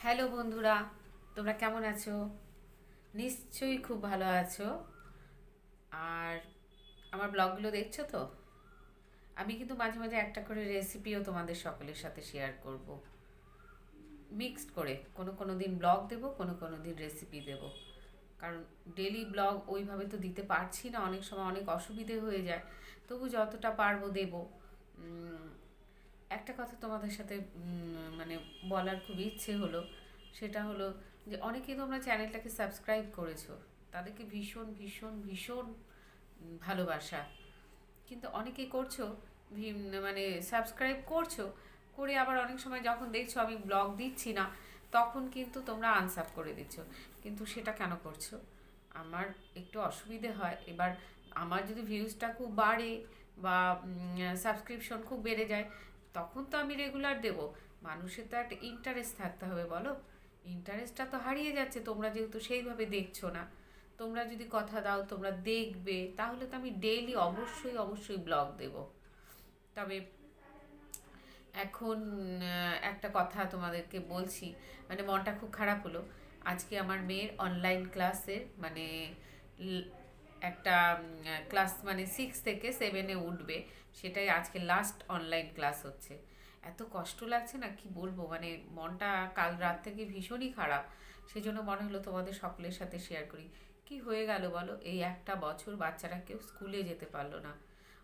Hello বন্ধুরা, তোমরা কেমন আছো? নিশ্চয়ই খুব ভালো আছো। আর আমার ব্লগগুলো দেখছো তো? আমি কিন্তু মাঝে মাঝে একটা করে রেসিপিও তোমাদের সকলের সাথে শেয়ার করব, মিক্সড করে। কোনো কোনো দিন ব্লগ দেবো, কোনো কোনো দিন রেসিপি দেবো। কারণ ডেলি ব্লগ ওইভাবে তো দিতে পারছি না, অনেক সময় অনেক অসুবিধে হয়ে যায়। তবু যতটা পারবো দেবো। উম, একটা কথা তোমাদের সাথে মানে বলার খুব ইচ্ছে হলো। সেটা হলো যে অনেকেই তোমরা চ্যানেলটাকে সাবস্ক্রাইব করেছো, তাদেরকে ভীষণ ভীষণ ভীষণ ভালোবাসা। কিন্তু অনেকেই করছো, মানে সাবস্ক্রাইব করছো, করে আবার অনেক সময় যখন দেখছো আমি ব্লগ দিচ্ছি না, তখন কিন্তু তোমরা আনসাব করে দিচ্ছ। কিন্তু সেটা কেন করছো? আমার একটু অসুবিধে হয়। এবার আমার যদি ভিউজটা খুব বাড়ে বা সাবস্ক্রিপশন খুব বেড়ে যায়, তখন তো আমি রেগুলার দেব। মানুষের তো একটা ইন্টারেস্ট থাকতে হবে, বলো? ইন্টারেস্টটা তো হারিয়ে যাচ্ছে তোমরা যেহেতু সেইভাবে দেখছো না। তোমরা যদি কথা দাও তোমরা দেখবে, তাহলে তো আমি ডেইলি অবশ্যই অবশ্যই ব্লগ দেব। তবে এখন একটা কথা তোমাদেরকে বলছি, মানে মনটা খুব খারাপ হলো। আজকে আমার মেয়ের অনলাইন ক্লাসের মানে একটা ক্লাস, মানে 6 থেকে 7-এ উঠবে, সেটাই আজকে লাস্ট অনলাইন ক্লাস হচ্ছে। এত কষ্ট লাগছে না, কি বলবো, মানে মনটা কাল রাত থেকে ভীষণই খারাপ। সেজন্য মনে হলো তোমাদের সকলের সাথে শেয়ার করি। কি হয়ে গেল বলো, এই একটা বছর বাচ্চারা কেউ স্কুলে যেতে পারলো না।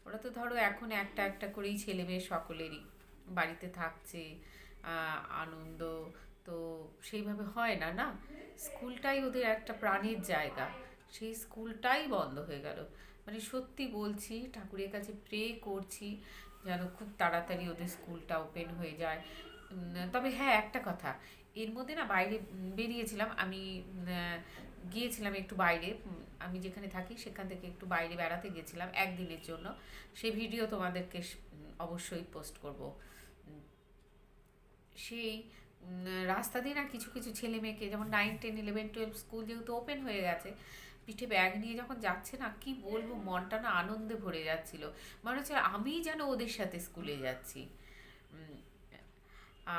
ওরা তো ধরো এখন একটা একটা করেই ছেলে মেয়ে সকলেরই বাড়িতে থাকছে, আনন্দ তো সেইভাবে হয় না, না? স্কুলটাই ওদের একটা প্রাণের জায়গা, সেই স্কুলটাই বন্ধ হয়ে গেল। মানে সত্যি বলছি, ঠাকুরের কাছে প্রে করছি যেন খুব তাড়াতাড়ি ওদের স্কুলটা ওপেন হয়ে যায়। তবে হ্যাঁ, একটা কথা, এর মধ্যে না বাইরে বেরিয়েছিলাম আমি, গিয়েছিলাম একটু বাইরে, আমি যেখানে থাকি সেখান থেকে একটু বাইরে বেড়াতে গেছিলাম একদিনের জন্য। সেই ভিডিও তোমাদেরকে অবশ্যই পোস্ট করব। সেই রাস্তা দিয়ে না কিছু কিছু ছেলে মেয়েকে, যেমন 9, 10, 11, 12 স্কুল যেহেতু ওপেন হয়ে গেছে, পিঠে ব্যাগ নিয়ে যখন যাচ্ছে না, কি বলবো, মনটা না আনন্দে ভরে যাচ্ছিল। মনে হচ্ছে আমি যেন ওদের সাথে স্কুলে যাচ্ছি। উম,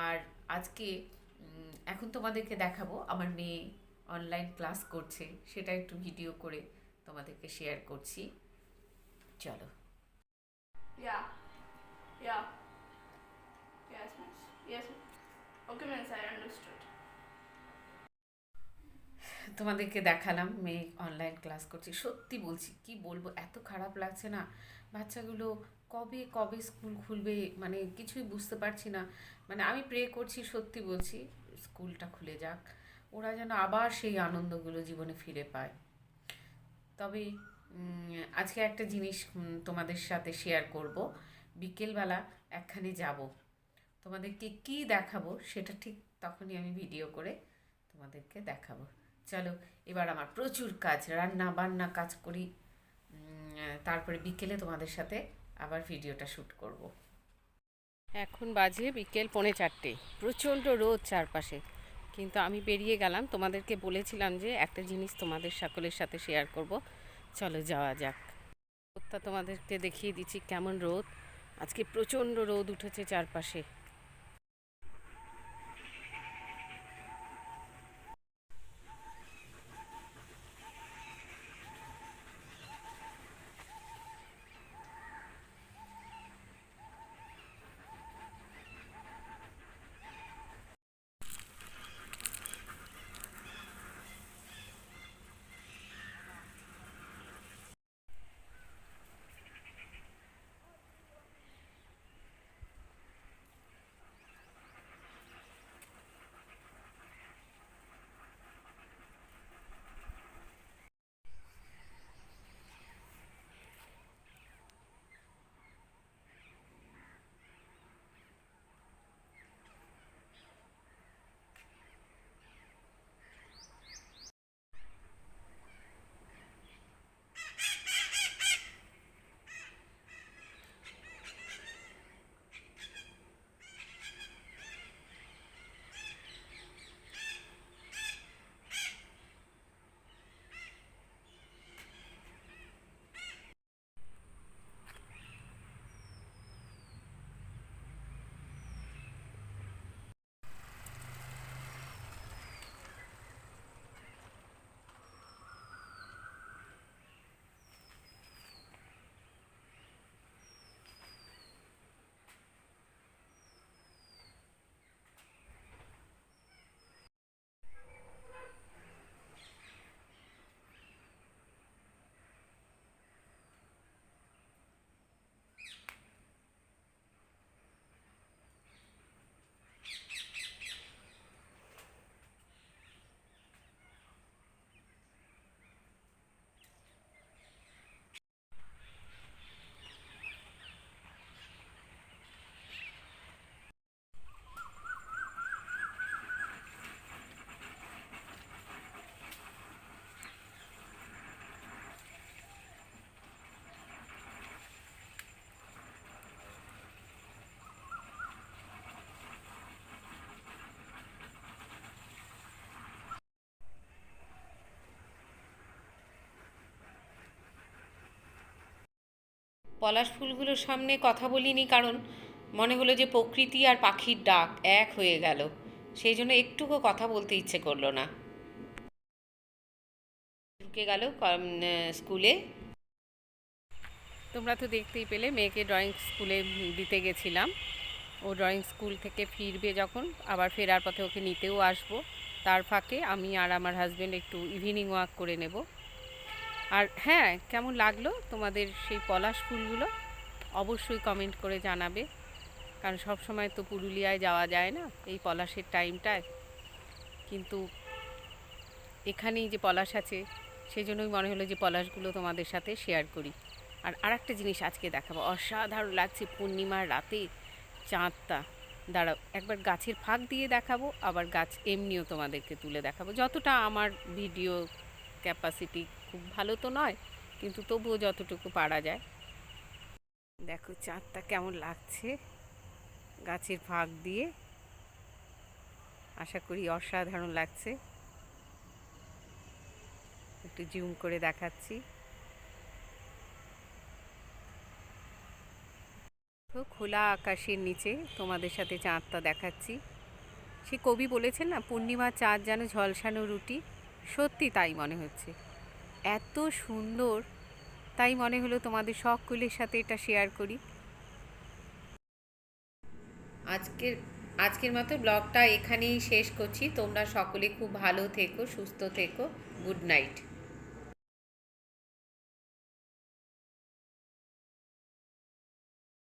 আর আজকে এখন তোমাদেরকে দেখাবো আমার মেয়ে অনলাইন ক্লাস করছে, সেটা একটু ভিডিও করে তোমাদেরকে শেয়ার করছি। চলো। Yeah, yeah, yes, miss. Yes, okay, miss, I understood. তোমাদেরকে দেখালাম মেয়ে অনলাইন ক্লাস করছে। সত্যি বলছি, কি বলবো, এত খারাপ লাগছে না। বাচ্চাগুলো কবে কবে স্কুল খুলবে, মানে কিছুই বুঝতে পারছি না। মানে আমি প্রে করছি, সত্যি বলছি, স্কুলটা খুলে যাক, ওরা যেন আবার সেই আনন্দগুলো জীবনে ফিরে পায়। তবে আজকে একটা জিনিস তোমাদের সাথে শেয়ার করব। বিকেলবেলা একখানে যাব, তোমাদেরকে কি দেখাবো সেটা ঠিক তখনই আমি ভিডিও করে তোমাদেরকে দেখাবো। চলো, এবার আমার প্রচুর কাজ, রান্না বান্না কাজ করি। তারপরে বিকেলে তোমাদের সাথে আবার ভিডিওটা শ্যুট করব। এখন বাজে বিকেল 3:45, প্রচণ্ড রোদ চারপাশে। কিন্তু আমি বেরিয়ে গেলাম, তোমাদেরকে বলেছিলাম যে একটা জিনিস তোমাদের সকলের সাথে শেয়ার করব। চলো যাওয়া যাক। রোদটা তোমাদেরকে দেখিয়ে দিচ্ছি কেমন রোদ। আজকে প্রচণ্ড রোদ উঠেছে চারপাশে। পলাশ ফুলগুলোর সামনে কথা বলিনি, কারণ মনে হলো যে প্রকৃতি আর পাখির ডাক এক হয়ে গেল, সেই জন্য একটুকু কথা বলতে ইচ্ছে করলো না। ঢুকে গেল স্কুলে। তোমরা তো দেখতেই পেলে, মেয়েকে ড্রয়িং স্কুলে দিতে গেছিলাম। ও ড্রয়িং স্কুল থেকে ফিরবে যখন, আবার ফেরার পথে ওকে নিতেও আসবো। তার ফাঁকে আমি আর আমার হাজব্যান্ড একটু ইভিনিং ওয়াক করে নেব। আর হ্যাঁ, কেমন লাগলো তোমাদের সেই পলাশ ফুলগুলো অবশ্যই কমেন্ট করে জানাবে, কারণ সব সময় তো পুরুলিয়ায় যাওয়া যায় না এই পলাশের টাইমটায়। কিন্তু এখানেই যে পলাশ আছে, সেই জন্যই মনে হলো যে পলাশগুলো তোমাদের সাথে শেয়ার করি। আর আরেকটা জিনিস আজকে দেখাবো, অসাধারণ লাগছে পূর্ণিমার রাতে চাঁদটা। দাঁড়াও, একবার গাছের ফাঁক দিয়ে দেখাবো, আবার গাছ এমনিও তোমাদেরকে তুলে দেখাবো, যতটা আমার ভিডিও ক্যাপাসিটি খুব ভালো তো নয়, কিন্তু তবুও যতটুকু পারা যায়। দেখো চাঁদটা কেমন লাগছে গাছের ফাঁক দিয়ে, আশা করি অসাধারণ লাগছে। একটু জুম করে দেখাচ্ছি। তো খোলা আকাশের নিচে তোমাদের সাথে চাঁদটা দেখাচ্ছি। সে কবি বলেছেন না, পূর্ণিমার চাঁদ যেন ঝলসানো রুটি, সত্যি তাই মনে হচ্ছে, এত সুন্দর। তাই মনে হলো তোমাদের সকলের সাথে এটা শেয়ার করি। আজকের আজকের মতো ব্লগটা এখানেই শেষ করছি। তোমরা সকলে খুব ভালো থেকো, সুস্থ থেকো। Good night.